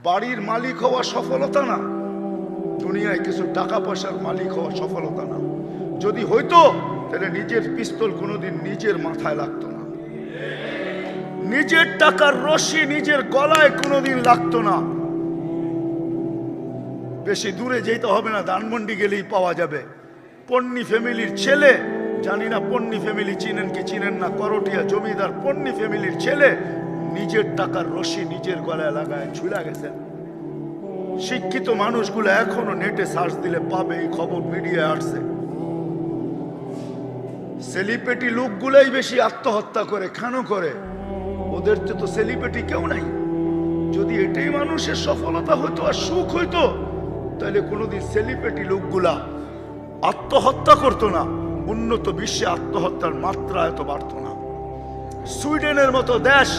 বাড়ির মালিক হওয়া সফলতা না, দুনিয়ায় কিছু টাকা পয়সার মালিক হওয়া সফলতা না। যদি হইতো তাহলে নিজের পিস্তল কোনোদিন নিজের মাথায় লাগতো না, নিজের টাকার রশি নিজের গলায় কোনোদিন লাগতো না। বেশি দূরে যেতে হবে না, ধানমন্ডি গেলেই পাওয়া যাবে। পন্নী ফ্যামিলির ছেলে, জানি না পন্নী ফ্যামিলি চিনেন কি চিনেন না, করটিয়া জমিদার পন্নী ফ্যামিলির ছেলে নিজের টাকার রশি নিজের গলায় লাগায় ঝুলা গেছেন। শিক্ষিত মানুষগুলো এখনো নেটে সার্চ দিলে পাবে, এই খবর মিডিয়ায় আসছে। সেলিব্রিটি লোকগুলাই বেশি আত্মহত্যা করে, কেন করে? ওদের তো সেলিব্রিটি কেউ নাই। যদি এটাই মানুষের সফলতা হইতো আর সুখ হইতো, তাহলে কোনোদিন সেলিব্রিটি লোকগুলা আত্মহত্যা করতো না, উন্নত বিশ্বে আত্মহত্যার মাত্রা এত বাড়তো না। সুইডেনের মতো দেশ